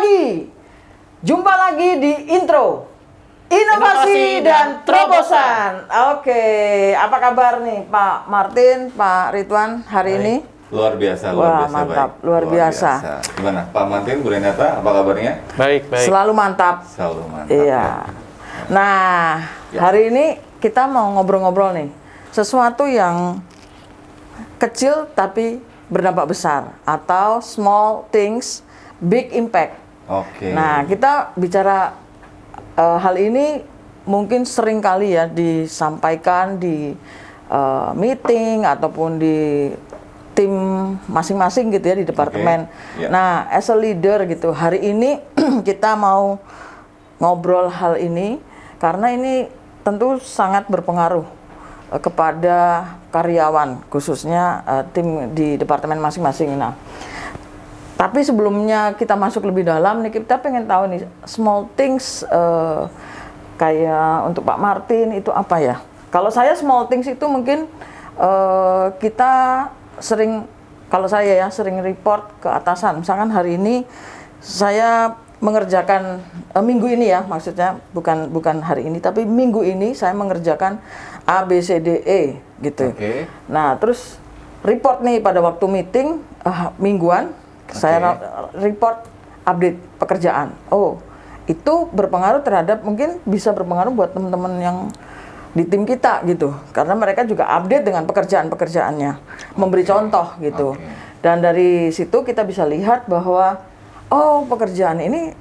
kembali. Jumpa lagi di intro Inovasi dan Terobosan. Oke, apa kabar nih Pak Martin, Pak Ridwan hari ini? Luar biasa, Wah, mantap, luar biasa. Gimana, Pak Martin, Bu Renata, apa kabarnya? Baik. Selalu mantap. Selalu mantap. Iya. Nah, hari ini kita mau ngobrol-ngobrol nih. Sesuatu yang kecil tapi berdampak besar atau small things, big impact. Oke. Nah, kita bicara hal ini mungkin sering kali ya disampaikan di meeting ataupun di tim masing-masing gitu ya di departemen. Yeah. Nah, as a leader gitu, hari ini kita mau ngobrol hal ini karena ini tentu sangat berpengaruh kepada karyawan, khususnya tim di departemen masing-masing. Nah, tapi sebelumnya kita masuk lebih dalam nih, kita pengen tahu nih small things kayak untuk Pak Martin itu apa ya? Kalau saya small things itu mungkin kita sering, kalau saya ya sering report ke atasan. Misalkan hari ini saya mengerjakan minggu ini ya, maksudnya bukan hari ini, tapi minggu ini saya mengerjakan A, B, C, D, E gitu. Oke. Nah, terus report nih pada waktu meeting mingguan, saya report update pekerjaan. Oh, itu berpengaruh terhadap, mungkin bisa berpengaruh buat teman-teman yang di tim kita gitu, karena mereka juga update dengan pekerjaan-pekerjaannya, memberi contoh gitu. Dan dari situ kita bisa lihat bahwa oh, pekerjaan ini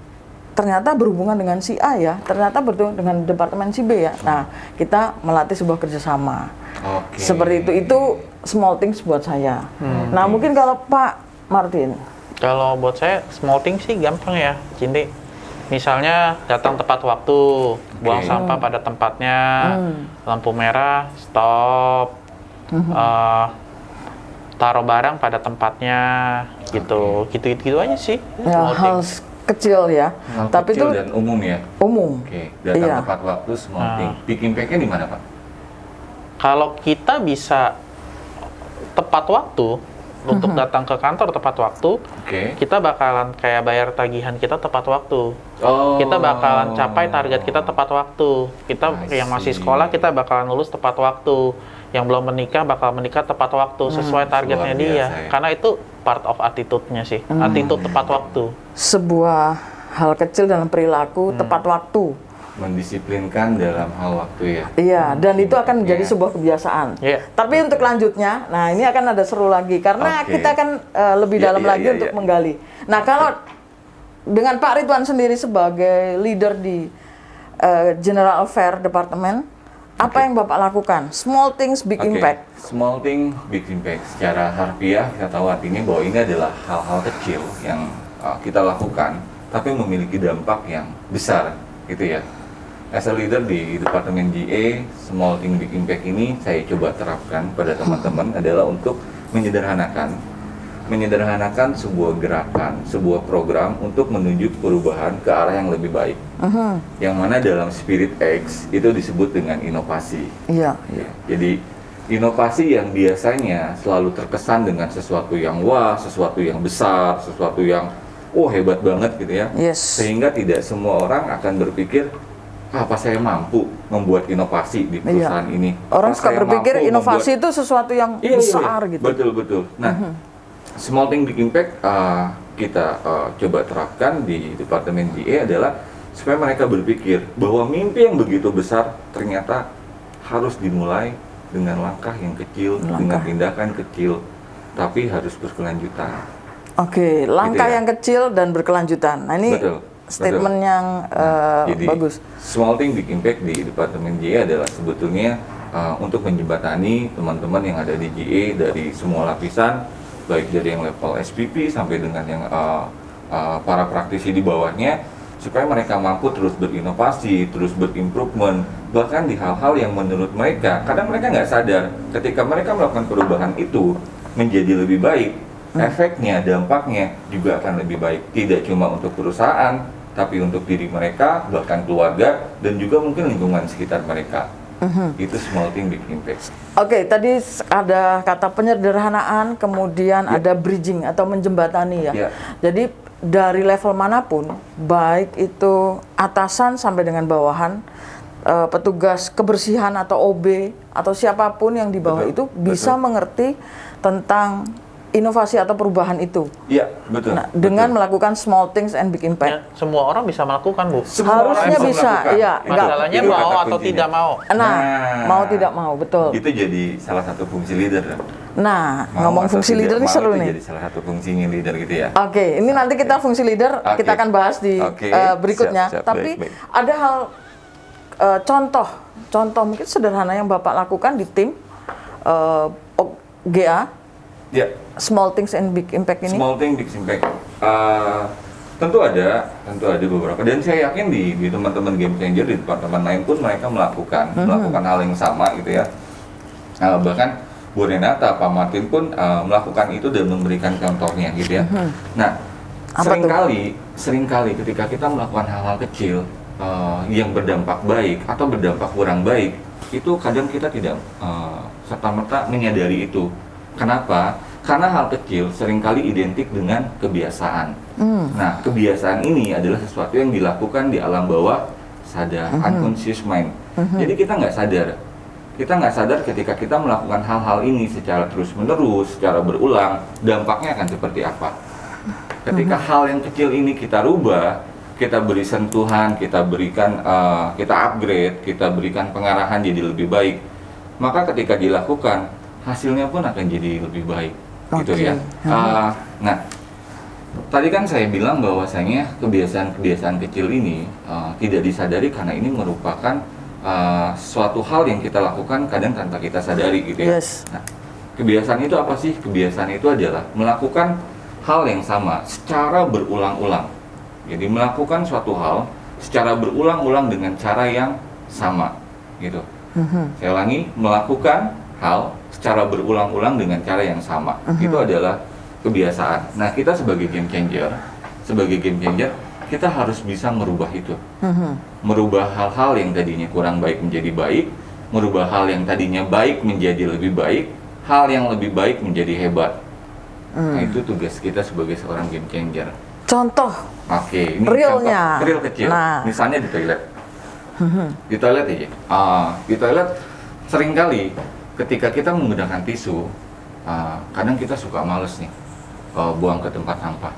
ternyata berhubungan dengan si A ya, ternyata berhubungan dengan departemen si B ya. Nah, kita melatih sebuah kerjasama. Seperti itu small things buat saya. Nah, mungkin kalau Pak Martin. Kalau buat saya small thing sih gampang ya, Cindy. Misalnya datang tepat waktu, buang sampah pada tempatnya, lampu merah, stop, taruh barang pada tempatnya, gitu aja sih. Ya, hal kecil ya. Hal tapi kecil itu dan umum ya. Umum. Oke. Datang Iya. tepat waktu, small thing. Big impact-nya di mana, Pak? Kalau kita bisa tepat waktu untuk datang ke kantor tepat waktu, kita bakalan kayak bayar tagihan kita tepat waktu. Kita bakalan capai target kita tepat waktu. Kita yang masih sekolah kita bakalan lulus tepat waktu. Yang belum menikah bakal menikah tepat waktu sesuai targetnya dia. Ya. Karena itu part of attitude-nya sih. Attitude tepat waktu. Sebuah hal kecil dalam perilaku tepat waktu. Mendisiplinkan dalam hal waktu ya. Iya, dan itu akan menjadi sebuah kebiasaan. Iya. Tapi untuk lanjutnya, nah ini akan ada seru lagi karena kita akan lebih dalam lagi untuk menggali. Nah, kalau dengan Pak Ridwan sendiri sebagai leader di General Affair Department, apa yang Bapak lakukan? Small things, big impact. Small thing, big impact. Secara harfiah kita tahu artinya bahwa ini adalah hal-hal kecil yang kita lakukan, tapi memiliki dampak yang besar, gitu ya. As a leader di Departemen GA, small thing, big impact ini saya coba terapkan pada teman-teman adalah untuk menyederhanakan sebuah gerakan, sebuah program untuk menuju perubahan ke arah yang lebih baik. Yang mana dalam spirit X itu disebut dengan inovasi. Iya. Jadi inovasi yang biasanya selalu terkesan dengan sesuatu yang wah, sesuatu yang besar, sesuatu yang hebat banget gitu ya. Sehingga tidak semua orang akan berpikir apa saya mampu membuat inovasi di perusahaan ini. Orang suka berpikir inovasi itu sesuatu yang besar gitu. Betul. Nah, small thing big impact kita coba terapkan di Departemen GA adalah supaya mereka berpikir bahwa mimpi yang begitu besar ternyata harus dimulai dengan langkah yang kecil, dengan tindakan kecil, tapi harus berkelanjutan. Oke, langkah yang kecil dan berkelanjutan. Nah, ini statement yang jadi, bagus. Small thing big impact di Departemen GA adalah sebetulnya untuk menjembatani teman-teman yang ada di GA dari semua lapisan, baik dari yang level SPP sampai dengan yang para praktisi di bawahnya, supaya mereka mampu terus berinovasi, terus berimprovement, bahkan di hal-hal yang menurut mereka, kadang mereka nggak sadar, ketika mereka melakukan perubahan itu menjadi lebih baik, efeknya, dampaknya juga akan lebih baik, tidak cuma untuk perusahaan, tapi untuk diri mereka, bahkan keluarga, dan juga mungkin lingkungan sekitar mereka. Itu small thing big impact. Oke, tadi ada kata penyederhanaan, kemudian ada bridging atau menjembatani ya. Jadi dari level manapun, baik itu atasan sampai dengan bawahan, petugas kebersihan atau OB atau siapapun yang di bawah itu bisa mengerti tentang inovasi atau perubahan itu. Iya, betul. Nah, dengan melakukan small things and big impact. Ya, semua orang bisa melakukan, Bu. Harusnya bisa, iya. Masalahnya Itu mau kata atau kuncinya. tidak mau. Nah, mau tidak mau, betul. Itu jadi salah satu fungsi leader. Nah, Mau ngomong atau fungsi tidak leader ini mau seru itu nih. jadi salah satu fungsinya leader gitu ya. Oke, ini nanti kita fungsi leader Oke. kita akan bahas di Oke, berikutnya. siap, Tapi baik. ada hal contoh mungkin sederhana yang Bapak lakukan di tim GA, Ya, Small Things and Big Impact ini. small thing big impact. Tentu ada beberapa, dan saya yakin di teman-teman game changer di departemen lain pun mereka melakukan hal yang sama gitu ya. Bahkan Bu Renata, Pak Martin pun melakukan itu dan memberikan contohnya gitu ya. Nah, seringkali ketika kita melakukan hal-hal kecil yang berdampak baik atau berdampak kurang baik, itu kadang kita tidak serta-merta menyadari itu. Kenapa? Karena hal kecil seringkali identik dengan kebiasaan. Nah, kebiasaan ini adalah sesuatu yang dilakukan di alam bawah sadar, unconscious mind. Jadi kita nggak sadar. Kita nggak sadar ketika kita melakukan hal-hal ini secara terus-menerus, secara berulang, dampaknya akan seperti apa. Ketika hal yang kecil ini kita rubah, kita beri sentuhan, kita berikan, kita upgrade, kita berikan pengarahan jadi lebih baik, maka ketika dilakukan, hasilnya pun akan jadi lebih baik, gitu ya. Nah, tadi kan saya bilang bahwasanya kebiasaan-kebiasaan kecil ini tidak disadari karena ini merupakan suatu hal yang kita lakukan kadang tanpa kita sadari, gitu ya. Yes. Nah, kebiasaan itu apa sih? Kebiasaan itu adalah melakukan hal yang sama secara berulang-ulang. Jadi melakukan suatu hal secara berulang-ulang dengan cara yang sama, gitu. Saya ulangi, melakukan hal secara berulang-ulang dengan cara yang sama. Itu adalah kebiasaan. Nah, kita sebagai game changer, kita harus bisa merubah itu. Merubah hal-hal yang tadinya kurang baik menjadi baik, merubah hal yang tadinya baik menjadi lebih baik, hal yang lebih baik menjadi hebat. Nah, itu tugas kita sebagai seorang game changer. Contoh. Oke, ini Realnya. contoh real kecil. Nah. Misalnya di toilet. Di toilet aja. Di toilet seringkali ketika kita menggunakan tisu, kadang kita suka males nih buang ke tempat sampah.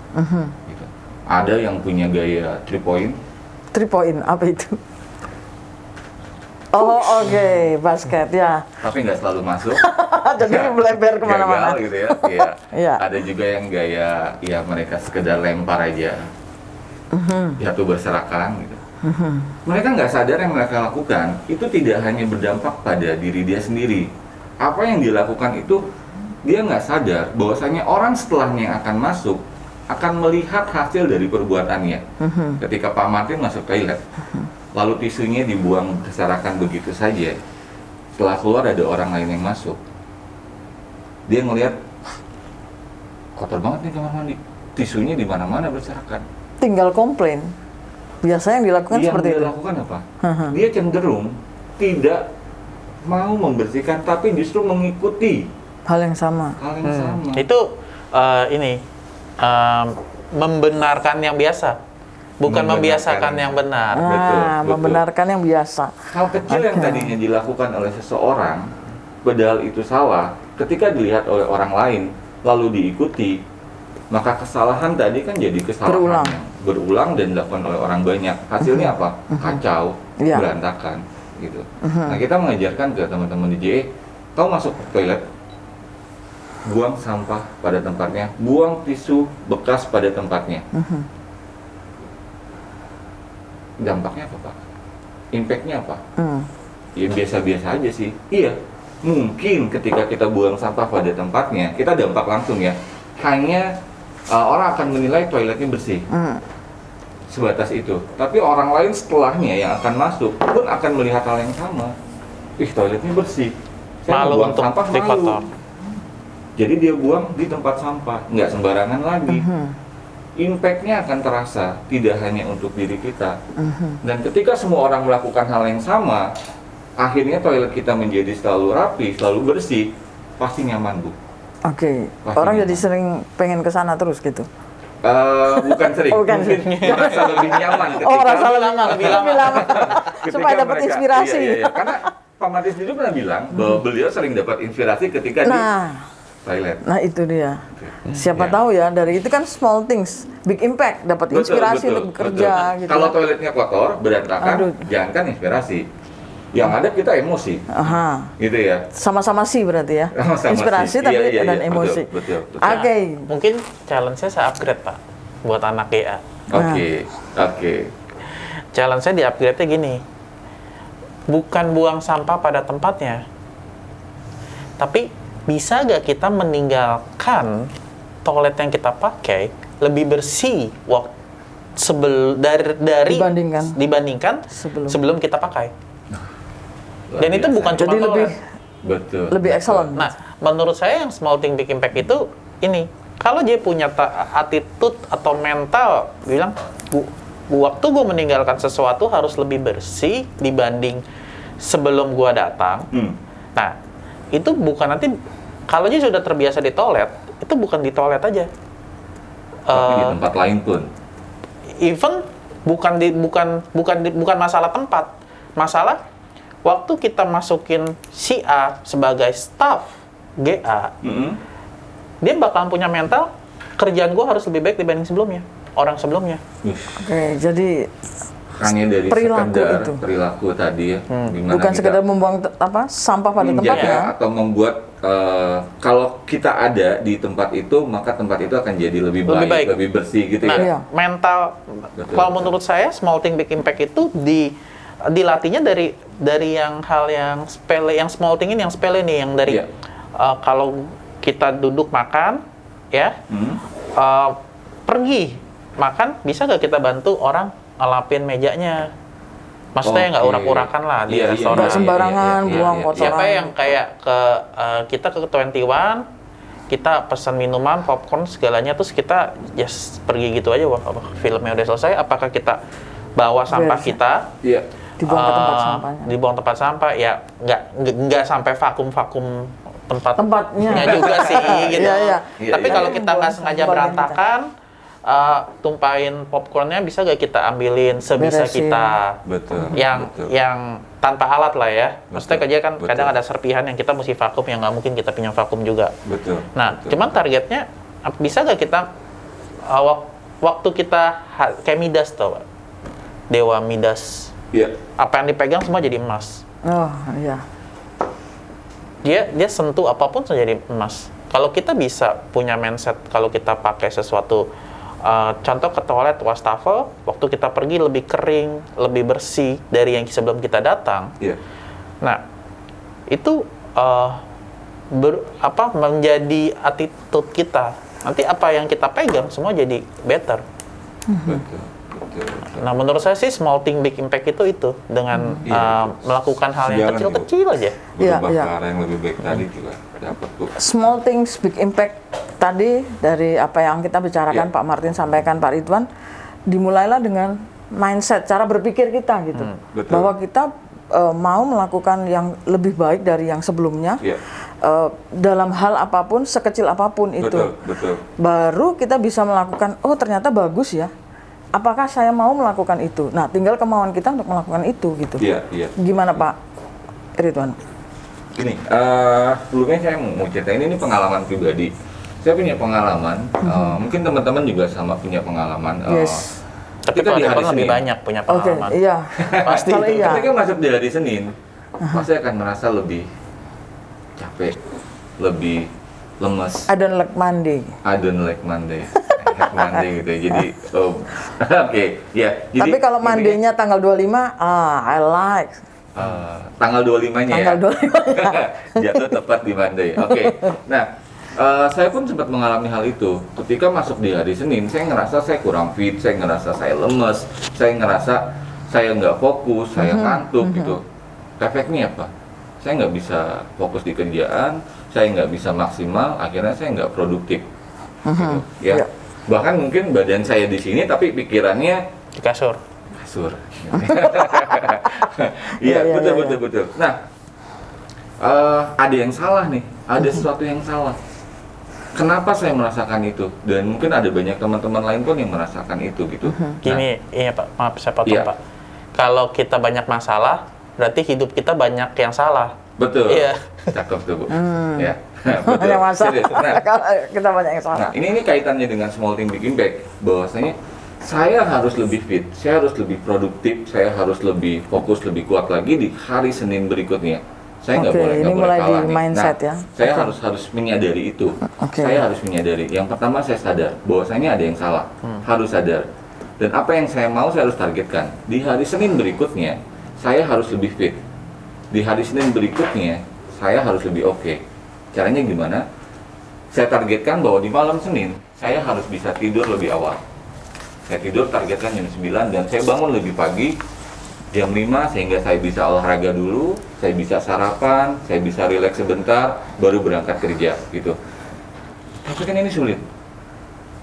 Gitu. Ada yang punya gaya 3 point. 3 point, apa itu? Oh, oke, basket ya. Tapi nggak selalu masuk. Jadi melebar kemana-mana. Gagal gitu ya. Iya. Iya. Ada juga yang gaya, ya mereka sekedar lempar aja. Jatuh berserakan gitu. Mereka nggak sadar yang mereka lakukan itu tidak hanya berdampak pada diri dia sendiri. Apa yang dilakukan itu dia nggak sadar bahwasanya orang setelahnya yang akan masuk akan melihat hasil dari perbuatannya. Ketika Pak Martin masuk toilet, lalu tisunya dibuang berserakan begitu saja. Setelah keluar ada orang lain yang masuk. Dia ngelihat kotor banget nih kamar mandi. Tisunya di mana-mana berserakan. Tinggal komplain. Biasanya yang dilakukan seperti Yang itu. dia lakukan apa? Dia cenderung tidak mau membersihkan, tapi justru mengikuti Hal yang sama. hal yang sama. Itu membenarkan yang biasa, bukan membiasakan yang benar. Nah, Betul. membenarkan yang biasa. Hal kecil yang tadinya dilakukan oleh seseorang, padahal itu salah, ketika dilihat oleh orang lain, lalu diikuti, maka kesalahan tadi kan jadi kesalahan yang berulang dan dilakukan oleh orang banyak. Hasilnya apa? Kacau, berantakan, gitu. Nah, kita mengajarkan ke teman-teman di JE, kau masuk ke toilet, buang sampah pada tempatnya, buang tisu bekas pada tempatnya. Dampaknya apa, Pak? Impact-nya apa? Ya biasa-biasa aja sih. Iya, mungkin ketika kita buang sampah pada tempatnya, kita dampak langsung ya. Hanya orang akan menilai toiletnya bersih. Sebatas itu. Tapi orang lain setelahnya yang akan masuk pun akan melihat hal yang sama. Ih, toiletnya bersih. Saya Malu buang untuk sampah, dikotor. Jadi dia buang di tempat sampah, nggak sembarangan lagi. Impact-nya akan terasa, tidak hanya untuk diri kita. Dan ketika semua orang melakukan hal yang sama, akhirnya toilet kita menjadi selalu rapi, selalu bersih, pasti nyaman, Bu. Oke. Pasti Orang nyaman. jadi sering pengen ke sana terus gitu. Bukan sering. Oh, bukan Mungkin merasa lebih nyaman ketika rasa lebih lama, lebih lebih lama. ketika Supaya dapat mereka- inspirasi. Iya. Karena Pak Martin sendiri pernah bilang bahwa beliau sering dapat inspirasi ketika di toilet. Nah itu dia. Siapa Ya. tahu ya, dari itu kan small things, big impact, dapat inspirasi untuk bekerja gitu. Kalau toiletnya kotor, berantakan, Aduh. jangankan inspirasi. Yang ada kita emosi. Aha. Gitu ya. Sama-sama sih berarti ya. Sama-sama Inspirasi sih. tapi Iya, dan iya. emosi. Betul. Oke. Mungkin challenge-nya saya upgrade, Pak, buat anak GA. Oke. Challenge saya di upgrade-nya gini. Bukan buang sampah pada tempatnya. Tapi bisa gak kita meninggalkan toilet yang kita pakai lebih bersih dari dibandingkan sebelum kita pakai. Dan itu bukan cuma Jadi lebih betul. lebih excellent. Nah, menurut saya yang small thing big impact itu ini. Kalau dia punya attitude atau mental bilang, waktu gue meninggalkan sesuatu harus lebih bersih dibanding sebelum gue datang. Nah, itu bukan nanti kalau dia sudah terbiasa di toilet, itu bukan di toilet aja. Tapi di tempat lain pun. Even bukan masalah tempat, masalah waktu kita masukin si A sebagai staff GA, dia bakalan punya mental kerjaan gue harus lebih baik dibanding sebelumnya, orang sebelumnya. Oke, jadi Hanya dari perilaku sekedar itu. perilaku tadi ya, gimana bukan kita sekedar membuang sampah pada menjaga tempatnya. atau membuat kalau kita ada di tempat itu, maka tempat itu akan jadi lebih baik, lebih bersih gitu Nah, ya. mental, kalau menurut saya small thing big impact itu dilatihnya dari yang hal yang sepele, yang small thing ini yang sepele nih, yang dari kalau kita duduk makan ya, pergi makan, bisa gak kita bantu orang ngelapin mejanya? Maksudnya nggak urak-urakan lah di restoran. Nggak sembarangan buang kotoran. Siapa yang kayak kita ke 21, kita pesan minuman, popcorn segalanya, terus kita pergi gitu aja, filmnya udah selesai, apakah kita bawa sampah kita? Iya. Dibuang ke tempat sampahnya. Dibuang tempat sampah, ya nggak sampai vakum tempatnya juga sih gitu. Tapi kalau kita nggak sengaja berantakan, tumpahin popcornnya, bisa gak kita ambilin sebisa kita? Betul. Yang tanpa alat lah ya. Maksudnya kerja kan kadang ada serpihan yang kita mesti vakum, yang nggak mungkin kita punya vakum juga. Betul. Nah, cuman targetnya bisa gak kita waktu kita kayak Midas tuh, Pak? Dewa Midas. Iya. Apa yang dipegang semua jadi emas. Oh iya. Dia sentuh apapun jadi emas. Kalau kita bisa punya mindset, kalau kita pakai sesuatu, contoh ke toilet wastafel, waktu kita pergi lebih kering, lebih bersih dari yang sebelum kita datang. Iya. Nah, itu menjadi attitude kita. Nanti apa yang kita pegang semua jadi better. Betul. Nah, menurut saya sih small thing big impact itu dengan melakukan hal yang kecil-kecil aja. Berubah ke arah yang lebih baik tadi juga dapat tuh. Small things big impact tadi dari apa yang kita bicarakan, Pak Martin sampaikan, Pak Ridwan, dimulailah dengan mindset, cara berpikir kita gitu, bahwa kita mau melakukan yang lebih baik dari yang sebelumnya, dalam hal apapun, sekecil apapun itu. Betul. Baru kita bisa melakukan, oh ternyata bagus ya. Apakah saya mau melakukan itu? Nah, tinggal kemauan kita untuk melakukan itu gitu. Iya. Gimana Pak Ridwan? Gini, sebelumnya saya mau cerita ini pengalaman pribadi. Saya punya pengalaman, mungkin teman-teman juga sama punya pengalaman. Tapi kita di hari lebih Senin banyak punya pengalaman. Iya. Pasti Kalau iya. ketika masuk di hari Senin, pasti akan merasa lebih capek, lebih lemes. I don't like Monday. Monday gitu. Jadi oke, ya. Jadi tapi kalau Monday-nya tanggal 25, I like. Tanggal 25-nya ya. Tanggal 25-nya. Jatuh tepat di Monday. Oke. Nah, saya pun sempat mengalami hal itu. Ketika masuk di hari Senin, saya ngerasa saya kurang fit, saya ngerasa saya lemes, saya ngerasa saya nggak fokus, saya ngantuk gitu. Efeknya apa? Saya nggak bisa fokus di kerjaan, saya nggak bisa maksimal, akhirnya saya nggak produktif. Gitu, ya. Bahkan mungkin badan saya di sini, tapi pikirannya Di kasur. Iya, betul. Nah, ada yang salah nih, ada sesuatu yang salah. kenapa saya merasakan itu? Dan mungkin ada banyak teman-teman lain pun yang merasakan itu gitu. Gini, iya Pak, maaf saya potong Iya. Pak. Kalau kita banyak masalah, berarti hidup kita banyak yang salah. Betul. Iya. Cakep tuh, Bu. Ya. Betul. Banyak masalah. Serius. Nah, Kalau kita banyak yang salah. nah, ini kaitannya dengan small thing big impact. Bahwasanya saya harus lebih fit, saya harus lebih produktif, saya harus lebih fokus, lebih kuat lagi di hari Senin berikutnya. Saya nggak Oke, boleh ini nggak boleh mulai di kalah nih. mindset Nah, ya. saya Oke. harus menyadari itu. Oke. Saya harus menyadari. Yang pertama saya sadar bahwasanya ada yang salah. Harus sadar. Dan apa yang saya mau saya harus targetkan. Di hari Senin berikutnya saya harus lebih fit. Di hari Senin berikutnya saya harus lebih oke. Caranya gimana? Saya targetkan bahwa di malam Senin saya harus bisa tidur lebih awal. Saya tidur targetkan jam 9 dan saya bangun lebih pagi jam 5 sehingga saya bisa olahraga dulu, saya bisa sarapan, saya bisa rileks sebentar, baru berangkat kerja gitu. Tapi kan ini sulit.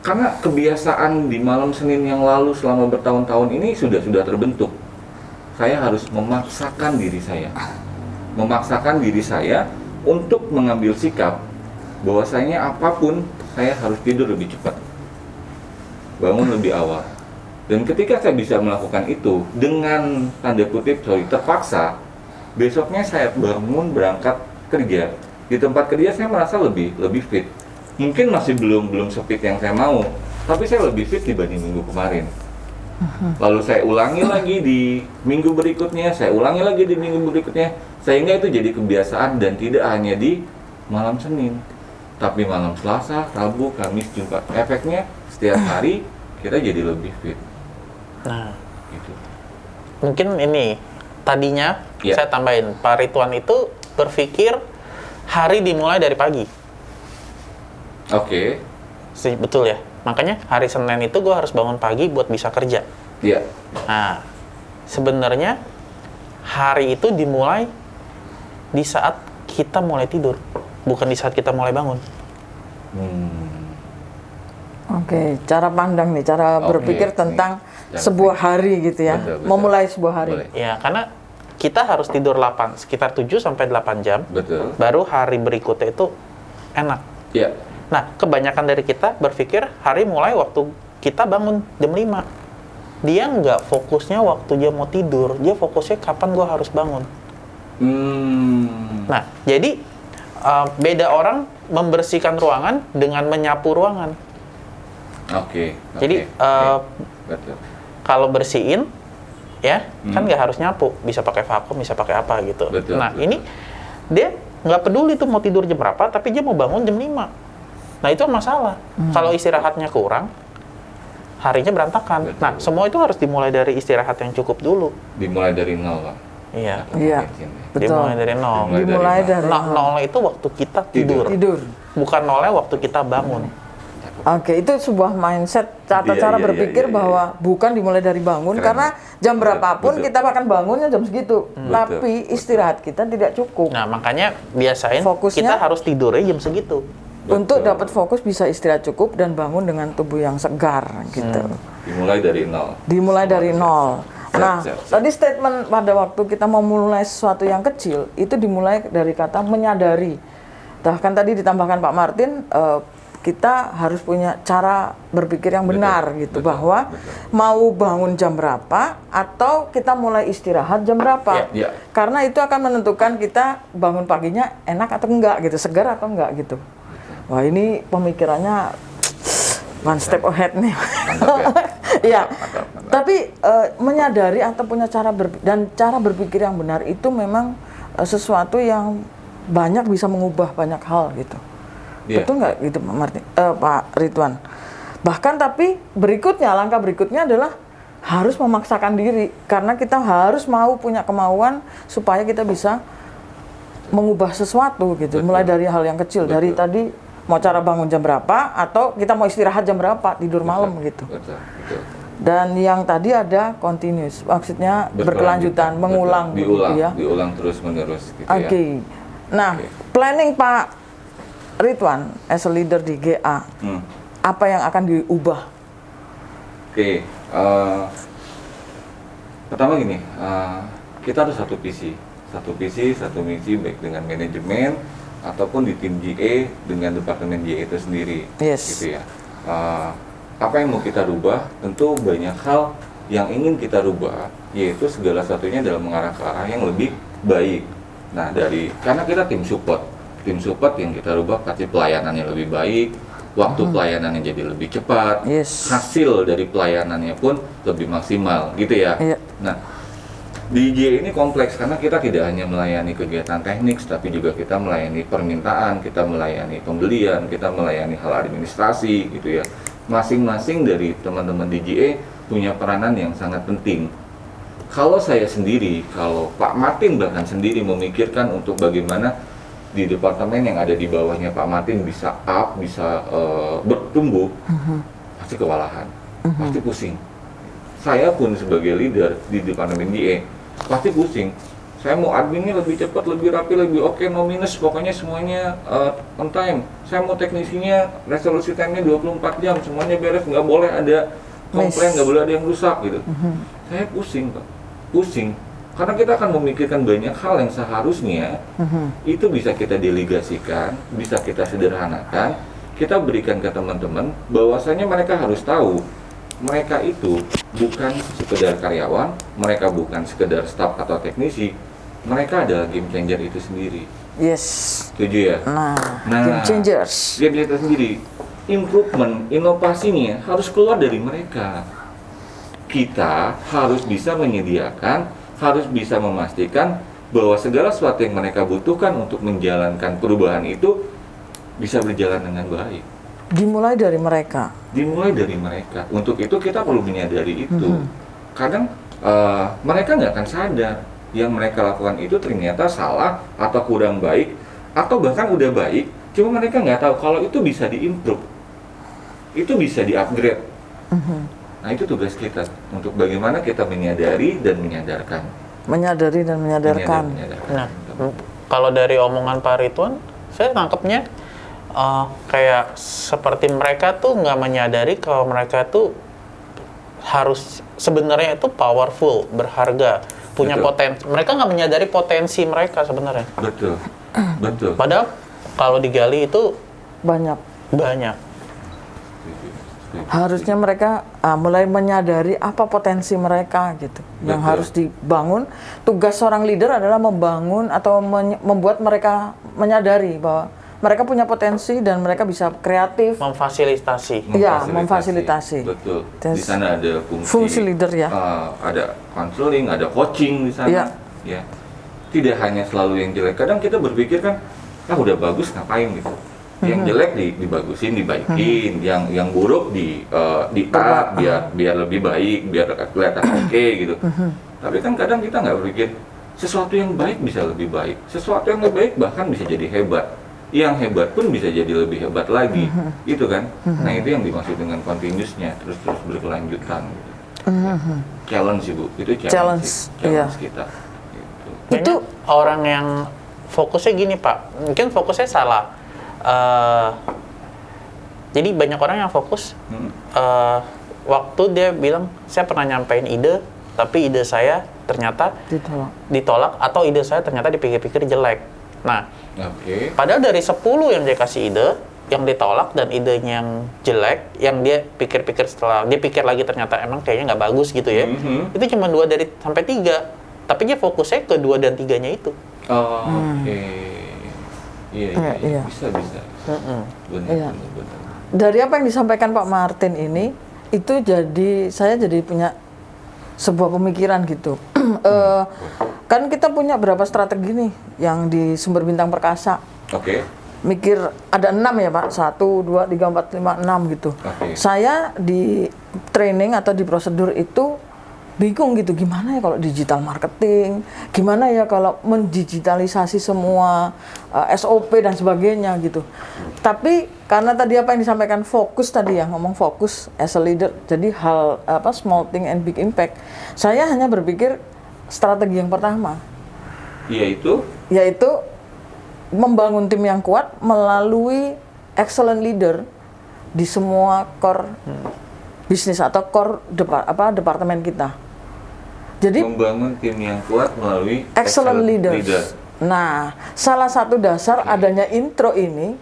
Karena kebiasaan di malam Senin yang lalu selama bertahun-tahun ini sudah terbentuk. Saya harus memaksakan diri saya. Memaksakan diri saya untuk mengambil sikap bahwasanya apapun saya harus tidur lebih cepat. Bangun lebih awal. Dan ketika saya bisa melakukan itu dengan tanda kutip terpaksa, besoknya saya bangun berangkat kerja. Di tempat kerja saya merasa lebih fit. Mungkin masih belum sefit yang saya mau, tapi saya lebih fit dibanding minggu kemarin. Lalu saya ulangi lagi di minggu berikutnya, saya ulangi lagi di minggu berikutnya, sehingga itu jadi kebiasaan dan tidak hanya di malam Senin, tapi malam Selasa, Rabu, Kamis, Jumat. Efeknya setiap hari kita jadi lebih fit. Nah, Gitu. mungkin ini tadinya Iya. saya tambahin, Pak Ridwan itu berpikir hari dimulai dari pagi. Oke, Betul ya? Makanya hari Senin itu gue harus bangun pagi buat bisa kerja. iya. Nah, sebenarnya hari itu dimulai di saat kita mulai tidur, bukan di saat kita mulai bangun. Oke, cara pandang nih, cara Oke, berpikir nih. tentang Cara sebuah pikir. hari gitu ya. Betul. Memulai sebuah hari. Boleh. Ya, karena kita harus tidur sekitar 7 sampai 8 jam, Betul. baru hari berikutnya itu enak. Iya. Nah, kebanyakan dari kita berpikir hari mulai waktu kita bangun jam 5. Dia nggak fokusnya waktu dia mau tidur, dia fokusnya kapan gue harus bangun. Nah, jadi beda orang membersihkan ruangan dengan menyapu ruangan. Oke. Jadi, Betul. Kalau bersihin, ya kan nggak harus nyapu, bisa pakai vakum, bisa pakai apa gitu. Betul, Nah, betul. ini dia nggak peduli tuh mau tidur jam berapa, tapi dia mau bangun jam 5. Nah, itu masalah. Kalau istirahatnya kurang, harinya berantakan. Betul. Nah, semua itu harus dimulai dari istirahat yang cukup dulu. Dimulai dari nol, Pak. Iya. Iya. Dimulai Betul. dari nol. Dimulai dari Nol itu waktu kita tidur. tidur. Bukan nolnya waktu kita bangun. Oke, itu sebuah mindset, cara Iya, berpikir iya. bahwa bukan dimulai dari bangun, Keren. karena jam berapapun Betul. kita akan bangunnya jam segitu. Tapi istirahat kita tidak cukup. Nah, makanya biasain Fokusnya- kita harus tidurnya jam segitu. Untuk dapat fokus bisa istirahat cukup dan bangun dengan tubuh yang segar gitu. Dimulai dari nol. Dimulai dari nol. Nah, siap. tadi statement pada waktu kita mau mulai sesuatu yang kecil itu dimulai dari kata menyadari. Bahkan tadi ditambahkan Pak Martin, kita harus punya cara berpikir yang benar gitu, bahwa mau bangun jam berapa atau kita mulai istirahat jam berapa. Iya. Karena itu akan menentukan kita bangun paginya enak atau enggak gitu, segar atau enggak gitu. Wah, ini pemikirannya one step ahead nih. Mantap ya. Iya. Mantap. Tapi menyadari atau punya cara cara berpikir yang benar itu memang sesuatu yang banyak bisa mengubah banyak hal gitu. Iya. Betul nggak gitu Pak Martin? Pak Ridwan? Bahkan tapi langkah berikutnya adalah harus memaksakan diri, karena kita harus punya kemauan supaya kita bisa mengubah sesuatu gitu. Betul. Mulai dari hal yang kecil, dari Betul. tadi mau cara bangun jam berapa atau kita mau istirahat jam berapa, tidur malam gitu. Betul. Dan yang tadi ada continuous, maksudnya berkelanjutan, mengulang Betul. Diulang, gitu ya. diulang terus menerus gitu Oke. ya. Nah, Oke. planning Pak Ridwan as a leader di GA, apa yang akan diubah? Oke, pertama gini, kita harus satu visi, satu misi baik dengan manajemen ataupun di tim GA dengan departemen GA itu sendiri, Yes. gitu ya. Apa yang mau kita rubah? Tentu banyak hal yang ingin kita rubah, yaitu segala satunya dalam mengarah ke arah yang lebih baik. Nah, karena kita tim support yang kita rubah pasti pelayanannya lebih baik, waktu pelayanannya jadi lebih cepat, Yes. hasil dari pelayanannya pun lebih maksimal, gitu ya. Iya. Nah, di IJ ini kompleks karena kita tidak hanya melayani kegiatan teknik, tapi juga kita melayani permintaan, kita melayani pembelian, kita melayani hal administrasi, gitu ya. Masing-masing dari teman-teman di GA punya peranan yang sangat penting. Kalau saya sendiri, kalau Pak Martin bahkan sendiri memikirkan untuk bagaimana di departemen yang ada di bawahnya Pak Martin bisa bisa bertumbuh, pasti kewalahan, pasti pusing. Saya pun sebagai leader di departemen GA, pasti pusing. Saya mau adminnya lebih cepat, lebih rapi, lebih oke, no minus, pokoknya semuanya on time. Saya mau teknisinya, resolusi time-nya 24 jam, semuanya beres, nggak boleh ada komplain, nggak boleh ada yang rusak gitu. Saya pusing, Pak. Pusing. Karena kita akan memikirkan banyak hal yang seharusnya itu bisa kita delegasikan, bisa kita sederhanakan, kita berikan ke teman-teman, bahwasanya mereka harus tahu mereka itu bukan sekedar karyawan, mereka bukan sekedar staf atau teknisi, mereka adalah game changer itu sendiri. Yes. Setuju ya? Nah, game changers. Game changer sendiri, improvement, inovasinya harus keluar dari mereka. Kita harus bisa menyediakan, harus bisa memastikan bahwa segala sesuatu yang mereka butuhkan untuk menjalankan perubahan itu bisa berjalan dengan baik. Dimulai dari mereka. Dimulai dari mereka. Untuk itu kita perlu menyadari itu. Kadang mereka nggak akan sadar yang mereka lakukan itu ternyata salah atau kurang baik atau bahkan udah baik, cuma mereka nggak tahu kalau itu bisa diimprove, itu bisa diupgrade. Nah, itu tugas kita untuk bagaimana kita menyadari dan menyadarkan. Menyadari dan menyadarkan. Nah, kalau dari omongan Pak Ridwan, saya tangkapnya kayak seperti mereka tuh nggak menyadari kalau mereka tuh harus sebenarnya itu powerful, berharga, punya potensi. Mereka nggak menyadari potensi mereka sebenarnya. Betul, betul. Padahal kalau digali itu Banyak. banyak. Harusnya mereka mulai menyadari apa potensi mereka gitu. Yang Betul. harus dibangun. Tugas seorang leader adalah membangun atau membuat mereka menyadari bahwa mereka punya potensi dan mereka bisa kreatif. Memfasilitasi. Iya, memfasilitasi. Betul. Di Terus sana ada fungsi leader ya. Ada counseling, ada coaching di sana. Iya. Ya. Tidak hanya selalu yang jelek. Kadang kita berpikir kan, udah bagus ngapain gitu. Yang jelek dibagusin, dibaikin. Yang buruk di up biar lebih baik, biar kelihatan oke gitu. Tapi kan kadang kita nggak berpikir sesuatu yang baik bisa lebih baik. Sesuatu yang lebih baik bahkan bisa jadi hebat. Yang hebat pun bisa jadi lebih hebat lagi, itu kan? Nah, itu yang dimaksud dengan continuous-nya, terus berkelanjutan. Gitu. Challenge sih, Bu, itu challenge iya. kita. Gitu. Itu orang yang fokusnya gini, Pak, mungkin fokusnya salah. Jadi banyak orang yang fokus waktu dia bilang, saya pernah nyampein ide, tapi ide saya ternyata ditolak atau ide saya ternyata dipikir-pikir jelek. Nah, padahal dari 10 yang dia kasih ide, yang ditolak dan idenya yang jelek, yang dia pikir-pikir setelah dia pikir lagi ternyata emang kayaknya nggak bagus gitu ya, itu cuma 2 dari sampai 3, tapi dia fokusnya ke 2 dan 3-nya itu. Iya. Bisa. Benar. Dari apa yang disampaikan Pak Martin ini, itu saya jadi punya sebuah pemikiran gitu. Kan kita punya berapa strategi nih yang di Sumber Bintang Perkasa. Mikir ada 6 ya Pak, 1, 2, 3, 4, 5, 6 gitu. Saya di training atau di prosedur itu bingung gitu, gimana ya kalau digital marketing, gimana ya kalau mendigitalisasi semua SOP dan sebagainya gitu. Tapi karena tadi apa yang disampaikan fokus tadi ya, ngomong fokus as a leader, jadi hal small thing and big impact. Saya hanya berpikir strategi yang pertama, yaitu membangun tim yang kuat melalui excellent leader di semua core bisnis atau core departemen kita. Jadi membangun tim yang kuat melalui excellent leaders. Nah, salah satu dasar adanya intro ini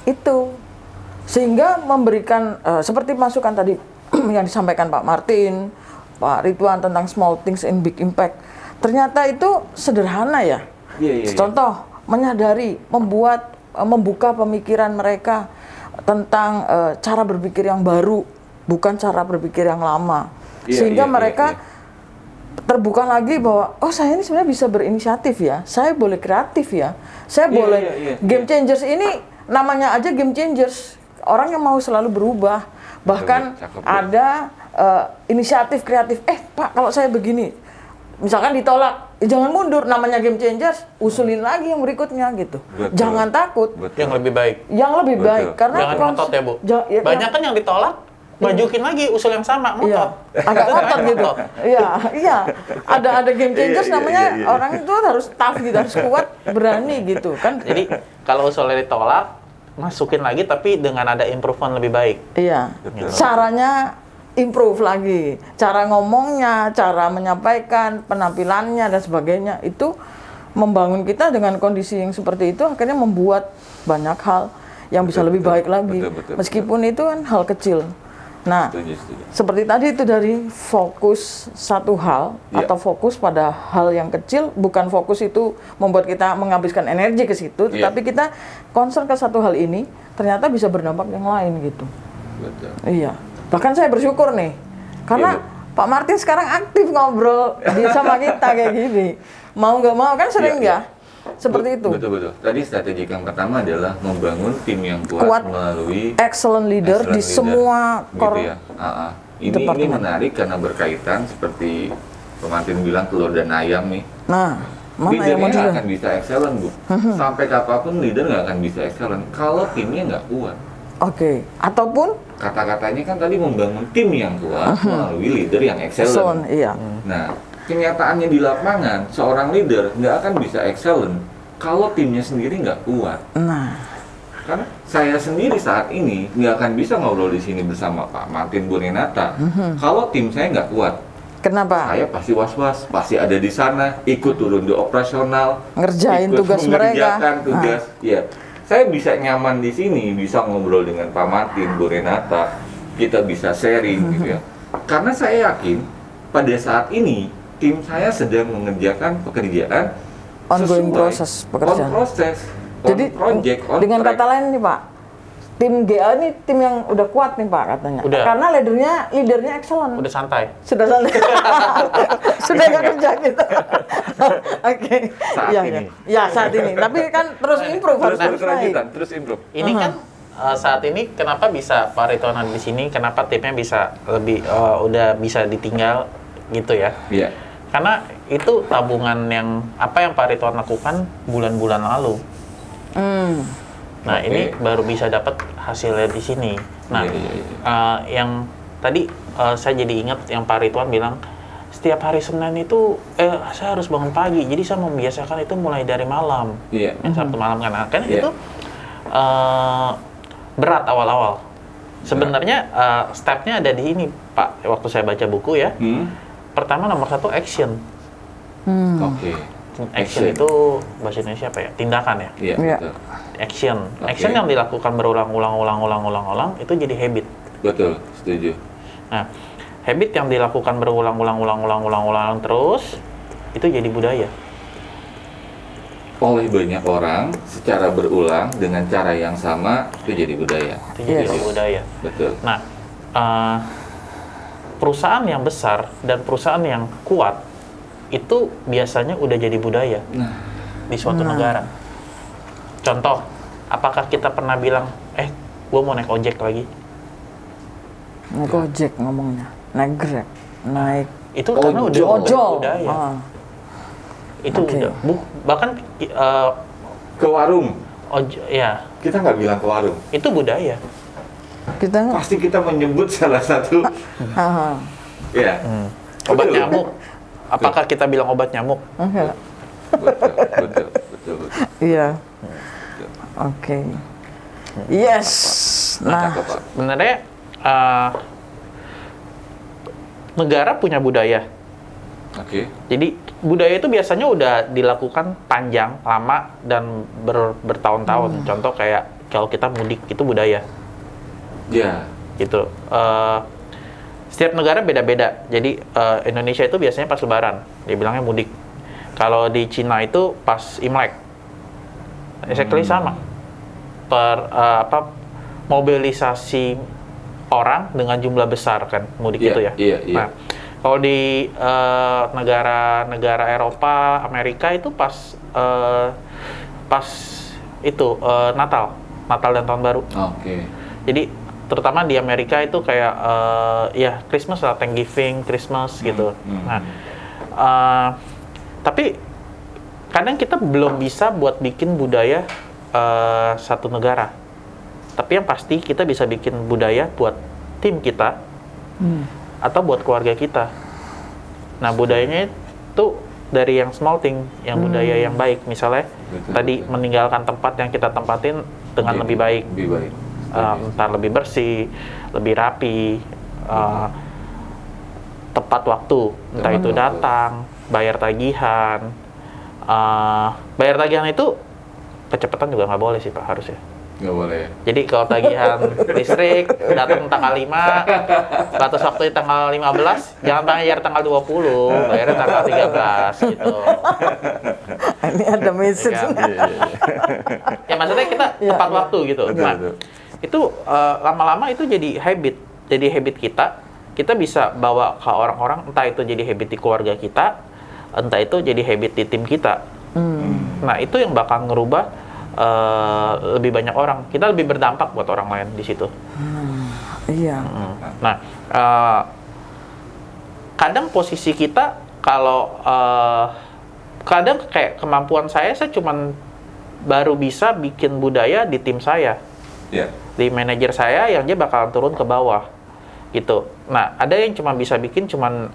itu sehingga memberikan seperti masukan tadi yang disampaikan Pak Martin, Pak Ridwan tentang small things in big impact. Ternyata itu sederhana ya. Contoh, menyadari, membuka pemikiran mereka tentang cara berpikir yang baru, bukan cara berpikir yang lama. Sehingga mereka terbuka lagi bahwa oh saya ini sebenarnya bisa berinisiatif ya, saya boleh kreatif ya, saya boleh game changers ini namanya aja game changers, orang yang mau selalu berubah, bahkan ada inisiatif kreatif. Pak kalau saya begini, misalkan ditolak, jangan mundur, namanya game changers, usulin lagi yang berikutnya gitu. Jangan takut. Yang lebih baik. Yang lebih baik karena jangan ngotot ya Bu. Banyak kan yang ditolak. Majukin lagi usul yang sama, ngotot. Agak ngotot gitu. Iya. Ada game changers namanya orang itu harus tough gitu, harus kuat, berani gitu kan. Jadi kalau usulnya ditolak, masukin lagi tapi dengan ada improvement lebih baik. Iya. Caranya improve lagi. Cara ngomongnya, cara menyampaikan, penampilannya dan sebagainya itu membangun kita dengan kondisi yang seperti itu akhirnya membuat banyak hal yang bisa lebih baik lagi. Meskipun itu kan hal kecil. Nah, seperti tadi itu dari fokus satu hal atau fokus pada hal yang kecil, bukan fokus itu membuat kita menghabiskan energi ke situ, tetapi kita concern ke satu hal ini, ternyata bisa berdampak yang lain gitu. Betul. Iya. Bahkan saya bersyukur nih, karena Pak Martin sekarang aktif ngobrol sama kita kayak gini. Mau nggak mau kan sering ya? Seperti itu. Betul. Tadi strategi yang pertama adalah membangun tim yang kuat melalui excellent leader di semua gitu ya. Ini menarik karena berkaitan seperti Pak Martin bilang telur dan ayam nih. Nah, mana yang leadernya nggak akan bisa excellent Bu. Sampai kapanpun leader nggak akan bisa excellent kalau timnya nggak kuat. Oke. Ataupun kata-katanya kan tadi membangun tim yang kuat melalui leader yang excellent. Iya. Nah, kenyataannya di lapangan, seorang leader nggak akan bisa excellent kalau timnya sendiri nggak kuat. Nah, karena saya sendiri saat ini nggak akan bisa ngobrol di sini bersama Pak Martin Bu Renata kalau tim saya nggak kuat. Kenapa? Saya pasti was-was, pasti ada di sana, ikut turun di operasional, ngerjain ikut tugas mereka. mengerjakan tugas. Ya, saya bisa nyaman di sini, bisa ngobrol dengan Pak Martin Bu Renata, kita bisa sharing gitu ya. Karena saya yakin pada saat ini tim saya sedang mengerjakan pekerjaan ongoing proses pekerjaan. Jadi project, dengan kata lain nih Pak, tim GA ini tim yang udah kuat nih Pak katanya. Udah. Karena leadernya excellent. Udah santai. Sudah santai. Sudah nggak kerja gitu. Oke. Saat ini. Ya saat ini. Tapi kan terus improve harus naik. Terus improve. Ini kan saat ini kenapa bisa Pak Ridwan ada di sini? Kenapa timnya bisa lebih udah bisa ditinggal gitu ya? Iya. Karena itu tabungan yang apa yang Pak Ridwan lakukan bulan-bulan lalu. Nah, ini baru bisa dapat hasilnya di sini. Nah, yang tadi saya jadi ingat yang Pak Ridwan bilang setiap hari Senin itu saya harus bangun pagi. Jadi saya membiasakan itu mulai dari malam. Iya. Yang Sabtu malam kan itu berat awal-awal. Sebenarnya stepnya ada di ini Pak. Waktu saya baca buku ya. Pertama nomor 1 action. Oke. Action itu bahasa Indonesia apa ya? Tindakan ya. Iya. Betul. Action. Action yang dilakukan berulang-ulang itu jadi habit. Betul. Setuju. Nah, habit yang dilakukan berulang-ulang terus itu jadi budaya. Oleh banyak orang secara berulang dengan cara yang sama itu jadi budaya. Itu jadi budaya. Betul. Nah, perusahaan yang besar dan perusahaan yang kuat itu biasanya udah jadi budaya di suatu negara. Contoh, apakah kita pernah bilang, gue mau naik ojek lagi? Naik ojek ngomongnya, naik Grab, naik itu karena udah budaya. Itu udah, bahkan ke warung. Ya. Kita nggak bilang ke warung. Itu budaya. Pasti kita menyebut salah satu. Ya. Obat nyamuk. Apakah kita bilang obat nyamuk? Betul. Iya. Oke. Yes. Nah, sebenarnya negara punya budaya. Jadi budaya itu biasanya udah dilakukan panjang, lama, dan bertahun-tahun. Contoh kayak kalau kita mudik itu budaya. Gitu. Setiap negara beda-beda. Jadi Indonesia itu biasanya pas Lebaran, dibilangnya mudik. Kalau di Cina itu pas Imlek. Exactly sama. Mobilisasi orang dengan jumlah besar kan mudik itu ya. Nah, kalau di negara-negara Eropa, Amerika itu pas itu Natal dan Tahun Baru. Jadi terutama di Amerika itu kayak ya Christmas lah, Thanksgiving, Christmas gitu. Nah, tapi kadang kita belum bisa buat bikin budaya satu negara. Tapi yang pasti kita bisa bikin budaya buat tim kita atau buat keluarga kita. Nah, budayanya itu dari yang small thing, yang budaya yang baik. Misalnya tadi meninggalkan tempat yang kita tempatin dengan lebih baik. Entah lebih bersih, lebih rapi, tepat waktu. Entah itu datang, bayar tagihan. Bayar tagihan itu kecepatan juga nggak boleh sih Pak, harusnya. Nggak boleh. Jadi kalau tagihan listrik datang tanggal 5, batas waktu tanggal 15, jangan bayar tanggal 20, bayarnya tanggal 13 gitu. Ini ada message. Ya maksudnya kita tepat waktu gitu. Nah, itu lama-lama itu jadi habit kita. Kita bisa bawa ke orang-orang, entah itu jadi habit di keluarga kita, entah itu jadi habit di tim kita. Nah, itu yang bakal ngerubah lebih banyak orang. Kita lebih berdampak buat orang lain di situ. Iya. Nah, kadang posisi kita kalau kadang kayak kemampuan saya cuman baru bisa bikin budaya di tim saya. Di manajer saya yang dia bakalan turun ke bawah gitu. Nah, ada yang cuma bisa bikin cuman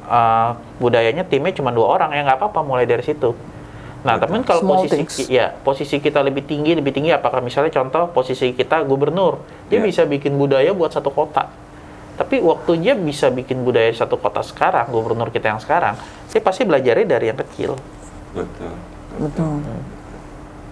budayanya timnya cuma 2 orang, ya nggak apa-apa mulai dari situ. Nah, tapi kalau posisi kita lebih tinggi, apakah misalnya contoh posisi kita gubernur, dia bisa bikin budaya buat satu kota. Tapi waktu dia bisa bikin budaya satu kota sekarang, gubernur kita yang sekarang, dia pasti belajarnya dari yang kecil. Betul.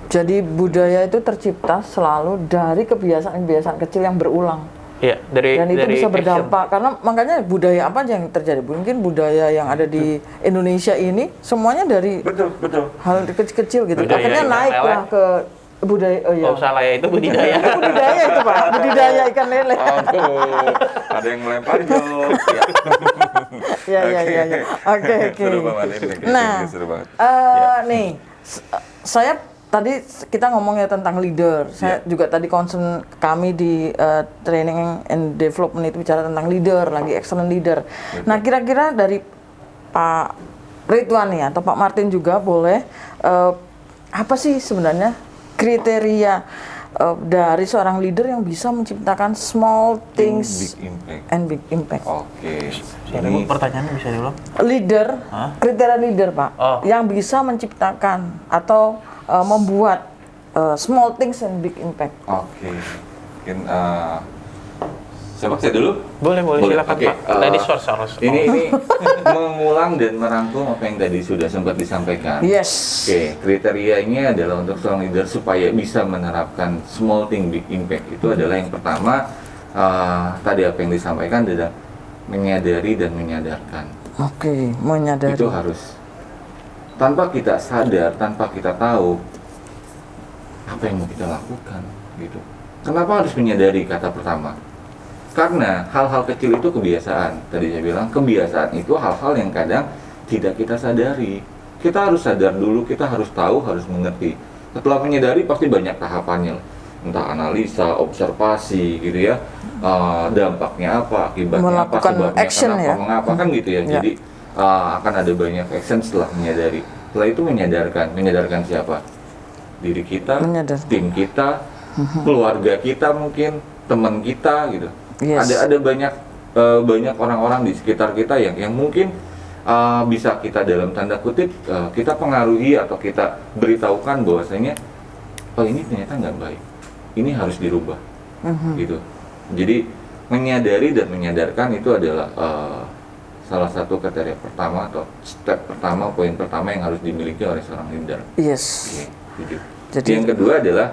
Jadi budaya itu tercipta selalu dari kebiasaan-kebiasaan kecil yang berulang. Iya, dan itu dari bisa berdampak action. karena makanya budaya apa aja yang terjadi, mungkin budaya yang ada di Indonesia ini semuanya dari hal kecil-kecil gitu, Budaya akhirnya naiklah ke budaya. Oh, salah ya, itu budidaya. Budaya itu Pak, budidaya ikan lele. Ada yang melempar jok. Ya. Oke. Nah, nih saya tadi kita ngomongnya tentang leader. Saya juga tadi concern kami di training and development itu bicara tentang leader, lagi excellent leader. Nah, kira-kira dari Pak Ridwan nih atau Pak Martin juga boleh apa sih sebenarnya kriteria dari seorang leader yang bisa menciptakan small things and big impact. Ini pertanyaannya bisa diulang? Leader, kriteria leader Pak, yang bisa menciptakan atau membuat small things and big impact. Mungkin saya dulu? Boleh silakan Pak. Tadi source. Ini mengulang dan merangkum apa yang tadi sudah sempat disampaikan. Yes. Kriteria ini adalah untuk seorang leader supaya bisa menerapkan small thing big impact. Itu adalah yang pertama, tadi apa yang disampaikan adalah menyadari dan menyadarkan. Menyadari. Itu harus. Tanpa kita sadar, tanpa kita tahu apa yang mau kita lakukan, gitu. Kenapa harus menyadari kata pertama? Karena hal-hal kecil itu kebiasaan. Tadi saya bilang kebiasaan itu hal-hal yang kadang tidak kita sadari. Kita harus sadar dulu, kita harus tahu, harus mengerti. Setelah menyadari pasti banyak tahapannya, entah analisa, observasi, gitu ya. Dampaknya apa, akibatnya apa, sebabnya action, kenapa, mengapa, kan gitu ya. Jadi akan ada banyak action setelah menyadari. Setelah itu menyadarkan siapa? Diri kita, tim kita, keluarga kita mungkin, teman kita gitu. Ada banyak orang-orang di sekitar kita yang mungkin bisa kita dalam tanda kutip kita pengaruhi atau kita beritahukan bahwasanya ini ternyata nggak baik, ini harus dirubah, gitu. Jadi menyadari dan menyadarkan itu adalah salah satu kriteria pertama atau step pertama, poin pertama yang harus dimiliki oleh seorang leader. Yes. Oke, setuju. Jadi Yang kedua adalah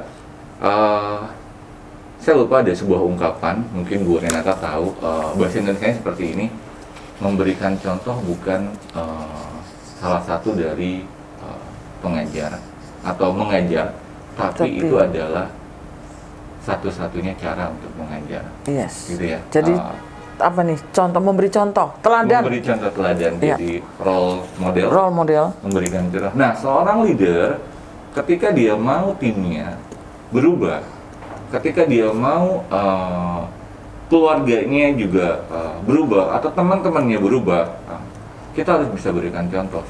saya lupa ada sebuah ungkapan, mungkin Bu Renata tahu, bahasa Indonesia seperti ini, memberikan contoh bukan salah satu dari pengajar atau mengajar, tapi itu adalah satu-satunya cara untuk mengajar. yes. Gitu ya. Jadi apa nih? Contoh, memberi contoh, teladan. Memberi contoh teladan, Iya. jadi role model. Role model. Memberikan contoh. Nah, seorang leader ketika dia mau timnya berubah, ketika dia mau keluarganya juga berubah atau teman-temannya berubah, kita harus bisa berikan contoh.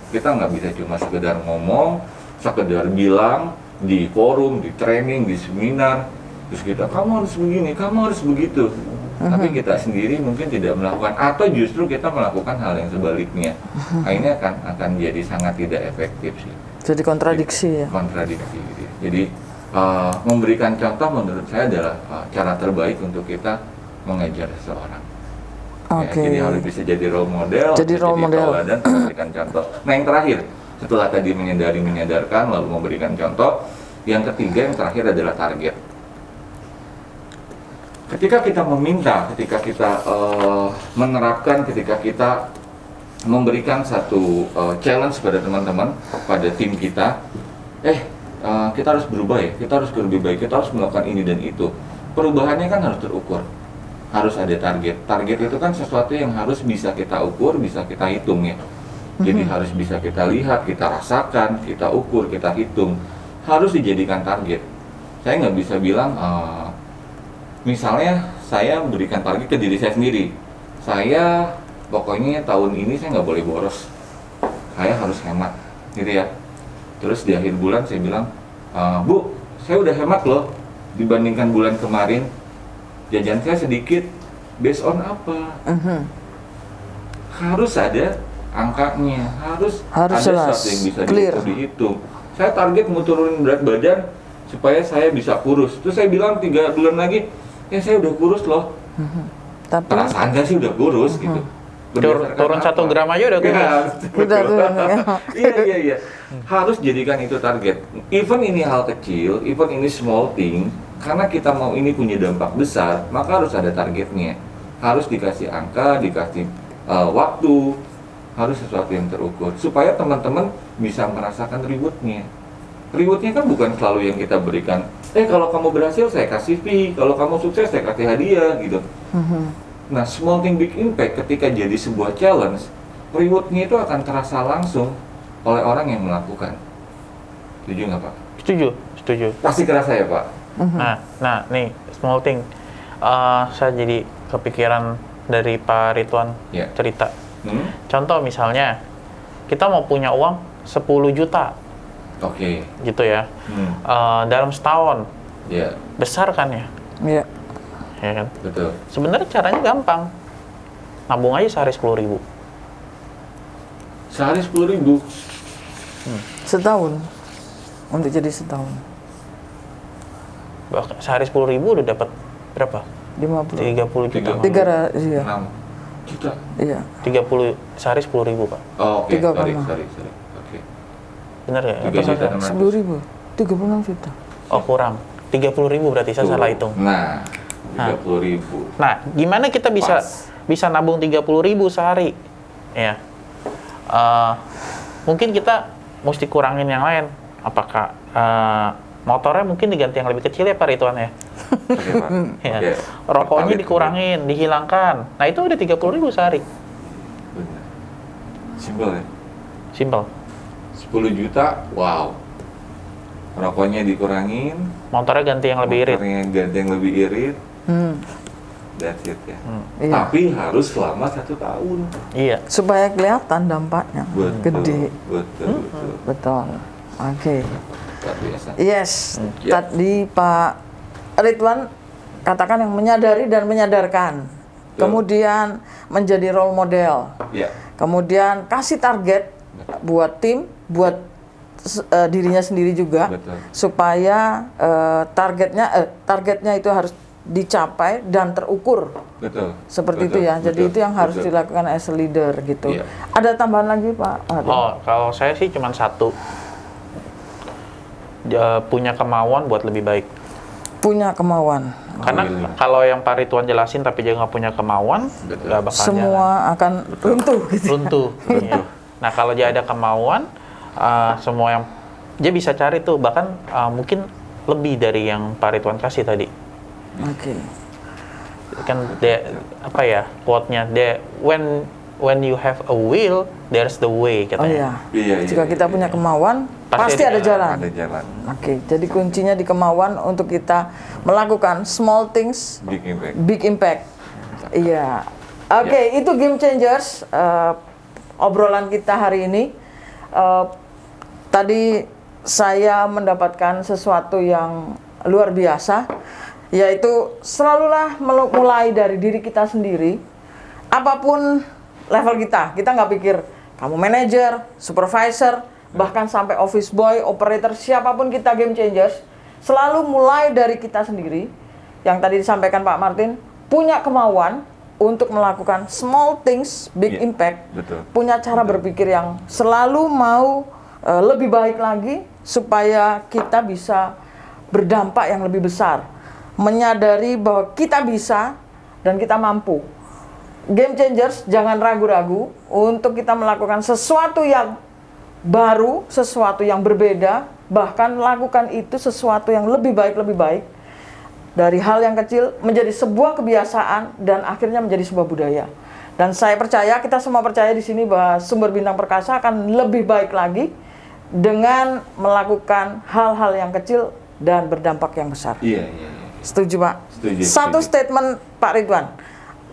Kita nggak bisa cuma sekedar ngomong, sekedar bilang di forum, di training, di seminar, terus kita kamu harus begini, kamu harus begitu. Tapi kita sendiri mungkin tidak melakukan, atau justru kita melakukan hal yang sebaliknya. Nah, ini akan jadi sangat tidak efektif sih. Jadi kontradiksi ya. Kontradiksi gitu ya. Jadi memberikan contoh menurut saya adalah cara terbaik untuk kita mengajar seseorang. Oke. Ya, jadi harus bisa jadi role model, Jadi role model. dan memberikan contoh. Nah, yang terakhir, setelah tadi menyadarkan lalu memberikan contoh, yang ketiga, yang terakhir adalah target. Ketika kita meminta, ketika kita menerapkan, ketika kita memberikan satu challenge pada teman-teman, pada tim kita, kita harus berubah ya, kita harus lebih baik, kita harus melakukan ini dan itu. Perubahannya kan harus terukur, harus ada target. Target itu kan sesuatu yang harus bisa kita ukur, bisa kita hitung ya. Jadi harus bisa kita lihat, kita rasakan, kita ukur, kita hitung. Harus dijadikan target. Saya nggak bisa bilang, misalnya saya memberikan target ke diri saya sendiri. Saya pokoknya tahun ini saya nggak boleh boros. Saya harus hemat, gitu ya. Terus di akhir bulan saya bilang, Bu, saya udah hemat loh dibandingkan bulan kemarin. Jajan saya sedikit. Based on apa? Harus ada angkanya, harus ada jelas, sesuatu yang bisa clear. dihitung. Saya target mau turunin berat badan supaya saya bisa kurus. Terus saya bilang 3 bulan lagi, ya saya udah kurus loh. Tapi Perasaan saya sih udah kurus gitu. Berdasarkan Turun apa? 1 gram aja udah kurus. Ya, Udah turun, ya. Iya. Harus jadikan itu target. Even ini hal kecil, even ini small thing, karena kita mau ini punya dampak besar, maka harus ada targetnya. Harus dikasih angka, dikasih waktu, harus sesuatu yang terukur supaya teman-teman bisa merasakan rewardnya. Rewardnya kan bukan selalu yang kita berikan. Kalau kamu berhasil saya kasih fee, kalau kamu sukses saya kasih hadiah gitu. Nah, small thing big impact ketika jadi sebuah challenge, rewardnya itu akan terasa langsung oleh orang yang melakukan. Setuju nggak Pak? Setuju. Pasti kerasa ya Pak? Nah, nih small thing. Saya jadi kepikiran dari Pak Ridwan Ya. cerita. Contoh misalnya, kita mau punya uang 10 juta. Oke. Gitu ya. Dalam setahun. Ya. Besar kan ya? Iya. Ya kan? Betul. Sebenarnya caranya gampang. Nabung aja sehari 10.000. Sehari 10.000. Setahun. Untuk jadi setahun. Bahkan sehari 10.000 udah dapat berapa? 50. 30 juta. 300, iya. 6 juta. Iya. 30 sehari 10.000 Pak. Oh, oke. 3,6. Sorry. Oke. Bener ya? 3 juta 600. 10.000. 36 juta. Oh kurang. 30.000 berarti saya salah hitung. Nah, 30.000. Nah, gimana kita bisa nabung 30.000 sehari? Ya. Mungkin kita mesti kurangin yang lain. Apakah motornya mungkin diganti yang lebih kecil ya Pak Ridwan ya? Oke, Pak. Ya. Oke. Rokoknya Pertalit, dikurangin, dihilangkan. Nah, itu udah 30.000 sehari. Benar. Simpel ya. Simple. 10 juta, wow. Rokoknya dikurangin, Motornya ganti yang lebih irit. motornya ganti yang lebih irit, that's it ya. Iya. Tapi harus selama 1 tahun. Iya. Supaya kelihatan dampaknya. Gede. Betul. Betul. Oke. Luar biasa. Yes. Ya. Tadi Pak Ridwan katakan yang menyadari dan menyadarkan. Betul. Kemudian menjadi role model. Ya. Kemudian kasih target buat tim, buat dirinya sendiri juga. Betul. Supaya targetnya itu harus dicapai dan terukur. Betul. Seperti betul, itu ya. Jadi betul, itu yang harus betul. dilakukan as a leader gitu. Iya. Ada tambahan lagi Pak Martin? Oh, kalau saya sih cuma satu. Punya kemauan buat lebih baik. Punya kemauan. Karena iya. kalau yang Pak Ridwan jelasin tapi dia nggak punya kemauan, Betul. nggak bakal jalan. Semua akan runtuh gitu. Runtuh. Iya. Nah kalau dia ada kemauan, semua yang dia bisa cari tuh, bahkan mungkin lebih dari yang Pak Ridwan kasih tadi. Oke. Kan apa ya quote-nya, when you have a will, there's the way Oh katanya. iya. Iya, Jika kita punya kemauan, pasti ada jalan. Ada jalan. Oke, jadi kuncinya di kemauan untuk kita melakukan small things, Big impact. big impact. Iya. Oke, itu Game Changers. Obrolan kita hari ini. Tadi saya mendapatkan sesuatu yang luar biasa, yaitu selalulah mulai dari diri kita sendiri. Apapun level kita nggak pikir kamu manajer, supervisor, bahkan sampai office boy, operator, siapapun kita Game Changers, selalu mulai dari kita sendiri. Yang tadi disampaikan Pak Martin, punya kemauan untuk melakukan small things, big Iya, impact. betul. Punya cara berpikir yang selalu mau lebih baik lagi supaya kita bisa berdampak yang lebih besar. Menyadari bahwa kita bisa dan kita mampu. Game Changers, jangan ragu-ragu untuk kita melakukan sesuatu yang baru, sesuatu yang berbeda, bahkan lakukan itu sesuatu yang lebih baik. Dari hal yang kecil menjadi sebuah kebiasaan dan akhirnya menjadi sebuah budaya. Dan saya percaya, kita semua percaya di sini bahwa Sumber Bintang Perkasa akan lebih baik lagi dengan melakukan hal-hal yang kecil dan berdampak yang besar. Iya. Setuju Pak? Setuju. Satu statement Pak Ridwan,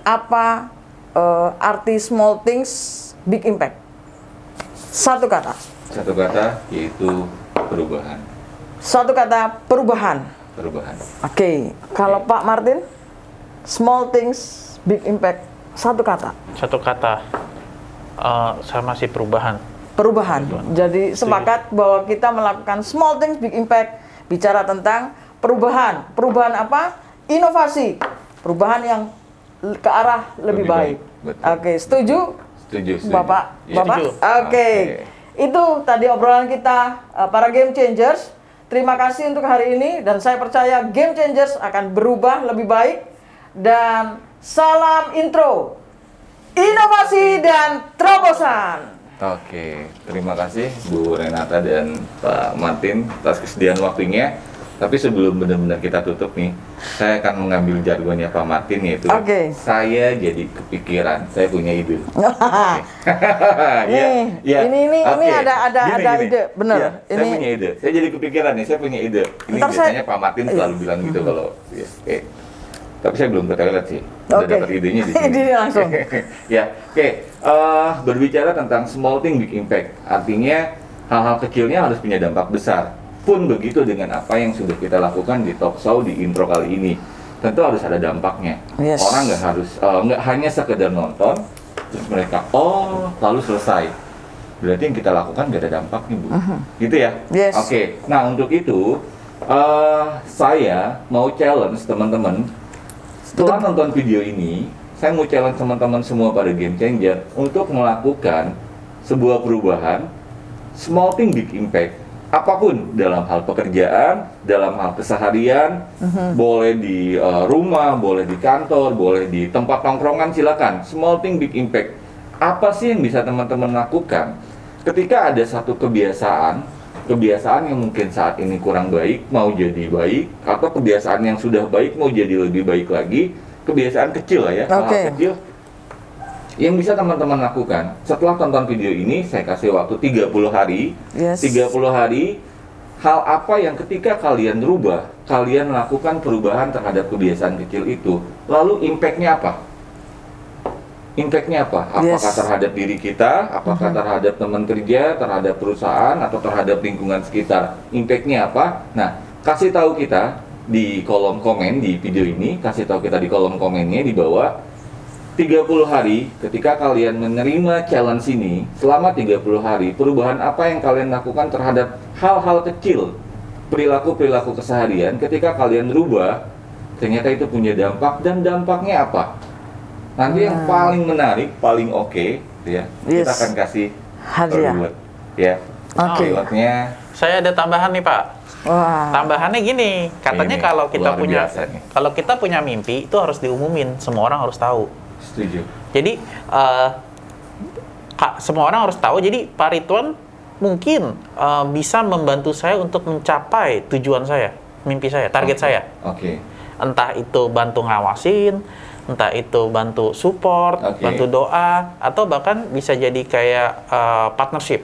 apa arti small things, big impact? Satu kata. Satu kata, yaitu perubahan. Satu kata, perubahan. Perubahan. Oke, kalau Pak Martin, small things, big impact, satu kata. Satu kata, saya masih perubahan. Perubahan. Jadi sepakat bahwa kita melakukan small things, big impact. Bicara tentang perubahan. Perubahan apa? Inovasi. Perubahan yang ke arah lebih baik. Betul. Oke, setuju? Setuju. Bapak? Iya. Bapak? Setuju. Oke. Itu tadi obrolan kita para Game Changers. Terima kasih untuk hari ini dan saya percaya Game Changers akan berubah lebih baik. Dan salam intro, inovasi dan terobosan. Oke, terima kasih Bu Renata dan Pak Martin atas kesediaan waktunya. Tapi sebelum benar-benar kita tutup nih, saya akan mengambil jargonnya Pak Martin, yaitu saya jadi kepikiran, saya punya ide. Ini ada ide, benar. Ya, saya punya ide. Saya jadi kepikiran nih, saya punya ide. Ini biasanya Pak Martin selalu bilang gitu kalau tapi saya belum ke toilet sih. Udah dapat idenya di sini. Ide langsung. Berbicara tentang small thing big impact. Artinya hal-hal kecilnya harus punya dampak besar. Pun begitu dengan apa yang sudah kita lakukan di talk show di intro kali ini. Tentu harus ada dampaknya. Yes. Orang nggak hanya sekedar nonton terus mereka lalu selesai. Berarti yang kita lakukan nggak ada dampaknya, Bu. Gitu ya? Yes. Oke. Nah, untuk itu saya mau challenge teman-teman. Setelah nonton video ini, saya mau challenge teman-teman semua pada Game Changer untuk melakukan sebuah perubahan, small thing big impact. Apapun, dalam hal pekerjaan, dalam hal keseharian, boleh di rumah, boleh di kantor, boleh di tempat tongkrongan, silakan. Small thing big impact. Apa sih yang bisa teman-teman lakukan ketika ada satu kebiasaan yang mungkin saat ini kurang baik mau jadi baik, atau kebiasaan yang sudah baik mau jadi lebih baik lagi, kebiasaan kecil lah ya, hal kecil yang bisa teman-teman lakukan. Setelah tonton video ini, saya kasih waktu 30 hari. Yes. 30 hari, hal apa yang ketika kalian rubah, kalian lakukan perubahan terhadap kebiasaan kecil itu, lalu impact-nya apa? Impact-nya apa? Apakah terhadap diri kita, apakah terhadap teman kerja, terhadap perusahaan, atau terhadap lingkungan sekitar? Impact-nya apa? Nah, kasih tahu kita di kolom komen di video ini, kasih tahu kita di kolom komennya di bawah. 30 hari ketika kalian menerima challenge ini, selama 30 hari, perubahan apa yang kalian lakukan terhadap hal-hal kecil, perilaku-perilaku keseharian ketika kalian rubah, ternyata itu punya dampak, dan dampaknya apa? Nanti yang paling menarik, paling oke, ya, kita akan kasih hadiah. reward, ya. Oke. Rewardnya Saya ada tambahan nih Pak. Wah. Tambahannya gini, katanya Ini kalau kita luar punya biasa nih. kalau kita punya mimpi itu harus diumumin, semua orang harus tahu. setuju. Jadi semua orang harus tahu. Jadi Pak Ridwan mungkin bisa membantu saya untuk mencapai tujuan saya, mimpi saya, target saya. Oke. Entah itu bantu ngawasin, entah itu bantu support, bantu doa, atau bahkan bisa jadi kayak partnership,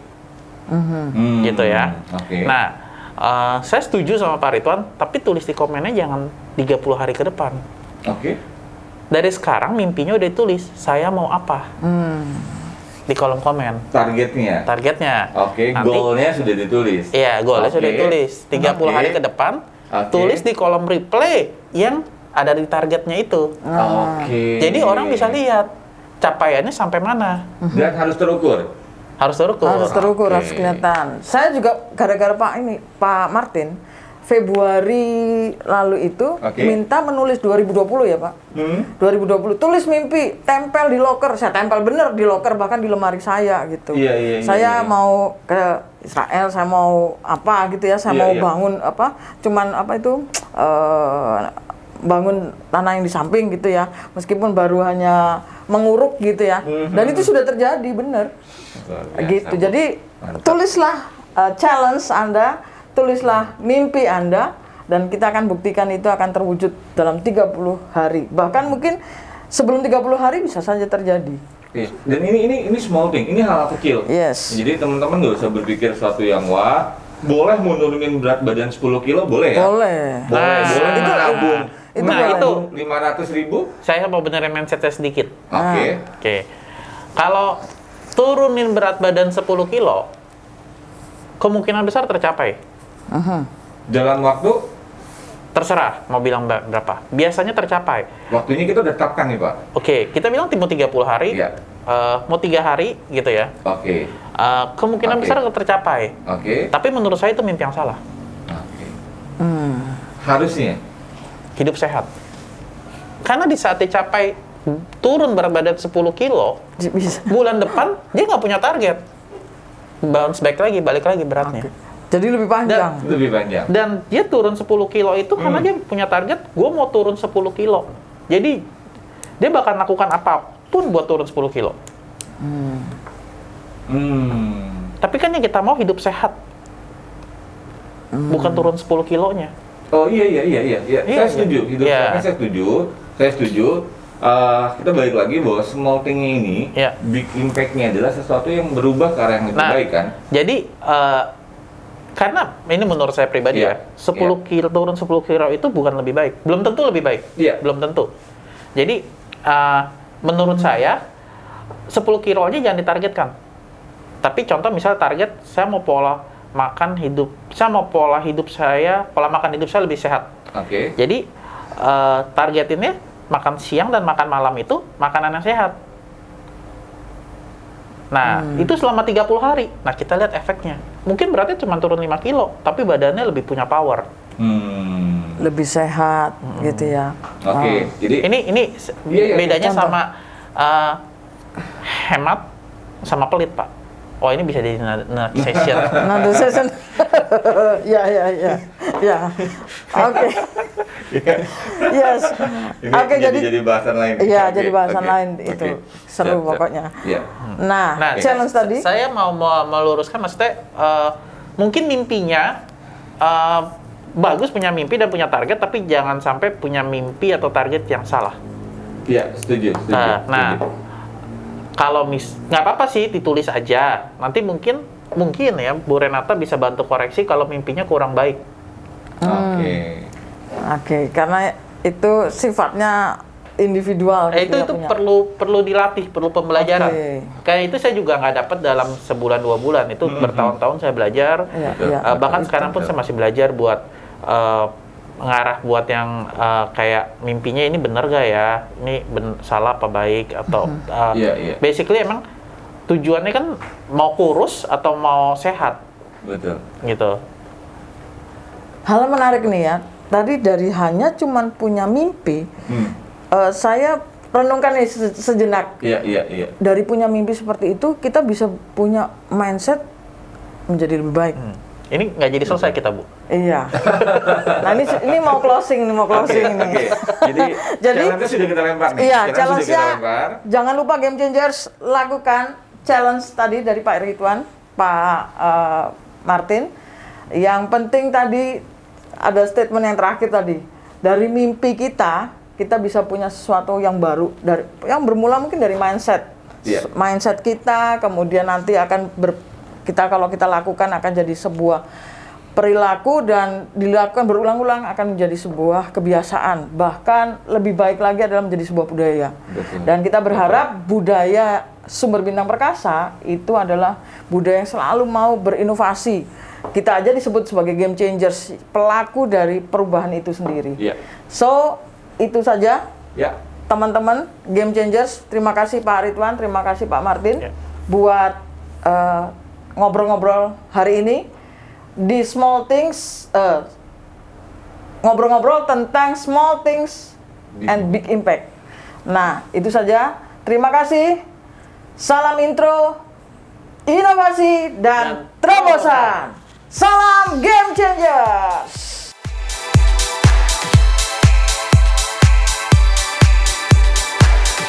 gitu ya. Oke. Nah, saya setuju sama Pak Ridwan, tapi tulis di komennya jangan 30 hari ke depan. Oke. Dari sekarang mimpinya udah ditulis, saya mau apa? Di kolom komen. Targetnya. Oke, Nanti- goalnya sudah ditulis. Iya, goalnya sudah ditulis. 30 hari ke depan, tulis di kolom reply yang ada di targetnya itu. Oke. Jadi orang bisa lihat capaiannya sampai mana. Dan harus terukur. Harus terukur. Harus terukur, Oke. harus kelihatan. Saya juga gara-gara Pak Martin, Februari lalu itu minta menulis 2020 ya Pak. 2020, tulis mimpi, tempel di loker. Saya tempel bener di loker, bahkan di lemari saya gitu. Iya, Saya mau ke Israel, saya mau apa gitu ya, saya mau bangun apa, cuman apa itu, bangun tanah yang di samping gitu ya, meskipun baru hanya menguruk gitu ya. Dan itu sudah terjadi, bener. Gitu. Jadi tulislah challenge Anda, tulislah mimpi Anda, dan kita akan buktikan itu akan terwujud dalam 30 hari. Bahkan mungkin sebelum 30 hari bisa saja terjadi. Iya. Dan ini small thing, ini hal kecil. Yes. Jadi teman-teman nggak usah berpikir sesuatu yang wah, boleh menurunin berat badan 10 kilo, boleh ya? Boleh. Boleh Nah, menabung. itu itu 500.000. saya mau benerin mindset saya sedikit. Oke. Oke. Kalau turunin berat badan 10 kilo, kemungkinan besar tercapai. Dalam waktu, Terserah mau bilang berapa. Biasanya tercapai. waktunya kita udah tetapkan nih Pak. Oke, kita bilang mau 30 hari, Iya. mau 3 hari gitu ya. Oke. Kemungkinan Oke. besar tercapai. Oke. Tapi menurut saya itu mimpi yang salah. Oke. Harusnya. Hidup sehat. Karena di saat dicapai turun berat badan 10 kilo, Bisa. bulan depan dia nggak punya target. Bounce back lagi, balik lagi beratnya. Jadi lebih panjang. Lebih panjang. Dan dia turun 10 kilo itu karena dia punya target, gue mau turun 10 kilo. Jadi, dia bakal lakukan apapun buat turun 10 kilo. Tapi kan yang kita mau hidup sehat. Bukan turun 10 kilonya. Oh iya. Saya setuju. Hidup Iya. sehat, saya setuju. Kita balik lagi bahwa small thing-nya ini, Iya. big impact-nya adalah sesuatu yang berubah ke arah yang lebih baik kan? Jadi, karena ini menurut saya pribadi Iya. ya, 10 kilo, turun 10 kilo itu bukan lebih baik. Belum tentu lebih baik. Iya. Belum tentu. Jadi, menurut saya, 10 kilonya jangan ditargetkan. Tapi contoh misalnya target, saya mau pola makan hidup saya lebih sehat. Oke. Jadi, targetinnya makan siang dan makan malam itu makanan yang sehat. Nah, itu selama 30 hari. Nah, kita lihat efeknya. Mungkin beratnya cuma turun 5 kilo, tapi badannya lebih punya power. Lebih sehat gitu ya. Oke. Jadi Ini Iya, bedanya contoh. sama hemat sama pelit, Pak. Oh, ini bisa jadi next session. Nanti session. Ya. Oke. Yes. ini Oke, jadi bahasan lain. Iya, Oke, jadi bahasan oke, lain itu. oke. Seru Siap, siap. pokoknya. Iya. Nah, challenge tadi. Saya mau meluruskan, maksudnya mungkin mimpinya bagus punya mimpi dan punya target, tapi jangan sampai punya mimpi atau target yang salah. Iya, setuju. Nah, kalau nggak apa-apa sih ditulis aja. Nanti mungkin ya Bu Renata bisa bantu koreksi kalau mimpinya kurang baik. Oke. Oke, karena itu sifatnya individual. Itu gitu ya punya. perlu dilatih, perlu pembelajaran. Oke. Kayak itu saya juga nggak dapat dalam sebulan 2 bulan. Itu bertahun-tahun saya belajar. Iya. Bahkan sekarang pun saya masih belajar buat mengarah buat yang kayak mimpinya ini bener gak ya? Ini salah apa baik atau Iya. basically emang tujuannya kan mau kurus atau mau sehat Betul. gitu. Hal yang menarik nih ya, tadi dari hanya cuman punya mimpi, saya renungkan nih sejenak. Iya. Dari punya mimpi seperti itu, kita bisa punya mindset menjadi lebih baik. Ini nggak jadi selesai kita, Bu. Iya. Nah ini mau closing nih. Oke. Jadi challenge sudah kita lempar nih. Iya, Sudah challenge-nya kita lempar. jangan lupa Game Changers lakukan challenge tadi dari Pak Ridwan, Pak Martin. Yang penting tadi ada statement yang terakhir tadi. Dari mimpi kita bisa punya sesuatu yang baru, yang bermula mungkin dari mindset. Iya. Mindset kita, kemudian nanti akan kalau kita lakukan akan jadi sebuah perilaku dan dilakukan berulang-ulang akan menjadi sebuah kebiasaan. Bahkan lebih baik lagi adalah menjadi sebuah budaya. Betul. Dan kita berharap budaya Sumber Bintang Perkasa itu adalah budaya yang selalu mau berinovasi. Kita aja disebut sebagai game changers, pelaku dari perubahan itu sendiri. Iya. So, itu saja. Ya. Teman-teman, game changers, terima kasih Pak Ridwan, terima kasih Pak Martin buat ngobrol-ngobrol hari ini di Small Things, ngobrol-ngobrol tentang Small Things and Big Impact. Nah, itu saja. Terima kasih. Salam intro, inovasi, dan terobosan. Salam Game Changers!